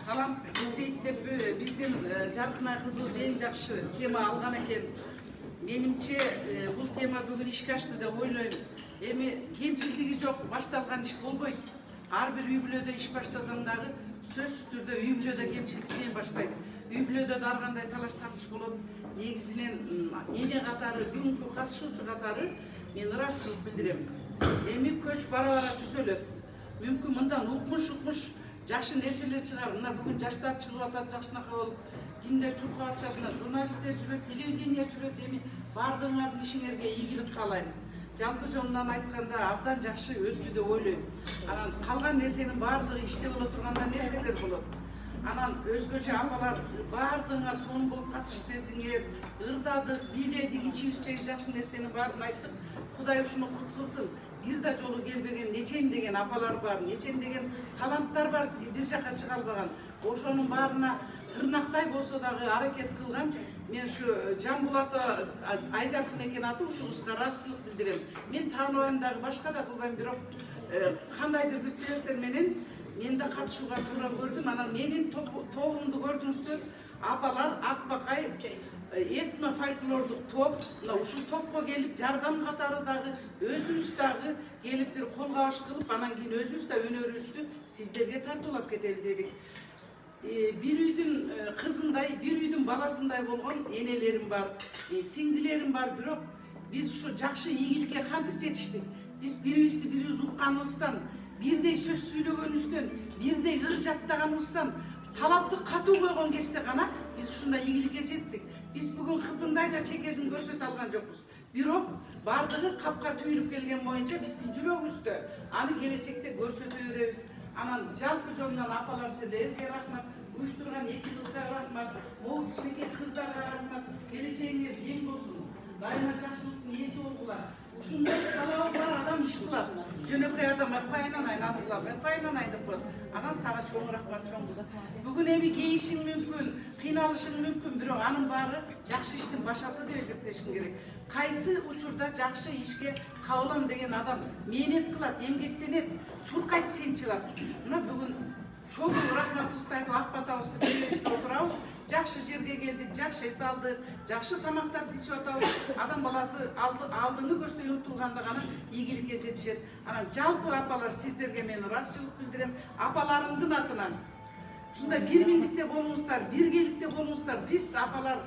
Талант издейт деп биздин Жаркынай кызыбыз эң жакшы тема алган экен. Менимче бул тема бүгүн ишке ашты деп ойлойм. Эми кемчилдиги жок, башталган иш болбойт. Ар бир үй бүлөдө иш баштасаң дагы сөзсүз түрдө үй бүлөдө кемчилик менен баштайт. Үй бүлөдө да ар кандай талаш тартыш болот. Негизинен эне катары, бүгүнкү катышуучу катары мен ыраазычылык билдирем. Эми көч бара-бара түзөлөт. Мүмкүн мындан укмуш жакшы нерселер чыгар. Мына бүгүн жаштар чыгып атат, жакшынака болуп, кимдер чуркап атышат, мына журналисттер жүрөт, телевидение жүрөт. Эми бардыгыңардын ишиңерге ийгилик каалайм. Жалпы жонунан айтканда абдан жакшы өттү деп ойлойм. Анан калган нерсенин бардыгы иште боло турганда нерселер болот. Анан өзгөчө апалар бардыгыңар сонун болуп катышып бердиңер, ырдадык, бийледик, ичибиздеги жакшы нерсенин баарын айттык. Кудай ушуну кут кылсын. Бир да жолу келбеген нечен деген апалар бар, нечен деген таланттар бар, бир жака чыга албаган. Ошонун баарына тырнактай болсо дагы аракет кылган. Мен ушу Жамбулат Айжаркын экен аты, ушуңузга ыраазычылык билдирем. Мен тааныбайм дагы, башка да кылбайм, бирок кандайдыр бир себептер менен мен да катышууга туура көрдүм. Анан менин тобумду көрдүңүздөр, апалар Акбакай этно-фольклордук топ, ушул топко келип жардам катары дагы өзүбүз дагы келип бир кол кабыш кылып, анан кийин өзүбүз да өнөрүбүздү сиздерге тартуулап кетели дедик. Бир үйдүн кызындай, бир үйдүн баласындай болгон энелерим бар, сиңдилерим бар, бирок биз ушу жакшы ийгиликке кантип жетиштик? Биз бирибизди бирибиз укканыбыздан, бирдей сөз сүйлөгөнүбүздөн, бирдей ыр жаттаганыбыздан, талапты катуу койгон кезде гана биз ушундай ийгиликке жеттик. Биз бүгүн кыпындай да чекесин көрсөтө алган жокпуз. Бирок бардыгы капка түйүлүп келген боюнча биздин жүрөгүбүздө аны келечекте көрсөтө беребиз. Анан жалпы жолунан апалар силерге рахмат, уюштурган эки кызга рахмат, могу кичинекей кыздарга рахмат. Келечегиңер кең болсун. Дайыма жакшылыктын ээси болгула. Ушундай талабы бар адам иш кылат. Жөнөкөй адам кайнанайын аны кылам, кайнанайын деп коет. Анан сага чоң рахмат, чоң кыз. Бүгүн эми кейишиң мүмкүн, кыйналышың мүмкүн, бирок анын баары жакшы иштин башалты деп эсептешиң керек. Кайсы учурда жакшы ишке кабылам деген адам мээнет кылат, эмгектенет, чуркайт сынчылап. Мына бүгүн чоң рахматыбызды айтып ак батабызды беребизде отурабыз. Жакшы жерге келдик, жакшы эс алдык, жакшы тамактарды ичип атабыз. Адам баласы алдыны көздөй умтулганда гана ийгиликке жетишет. Анан жалпы апалар сиздерге мен ыраазычылык билдирем. Апаларымдын атынан ушундай бирмиңдикте болуңуздар, биргеликте болуңуздар. Биз апалар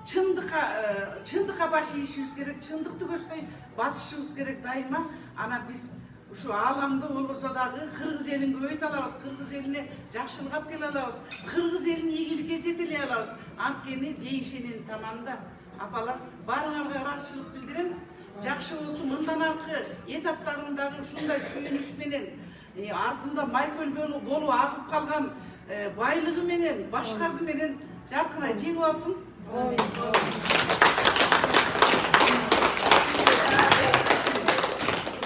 чындыкка баш ийишибиз керек, чындыкты көздөй басышыбыз керек дайыма. Анан биз ушу ааламды болбосо дагы кыргыз элин көбөйтө алабыз, кыргыз элине жакшылык алып келе алабыз, кыргыз элин ийгиликке жетелей алабыз. Анткени бейишенин таманда апалар баарыңарга ыраазычылык билдирем. Жакшы болсун, мындан аркы этаптарындагы ушундай сүйүнүч менен артында майкөл болуп агып калган байлыгы менен, башкасы менен Жаркынай жеңип алсын.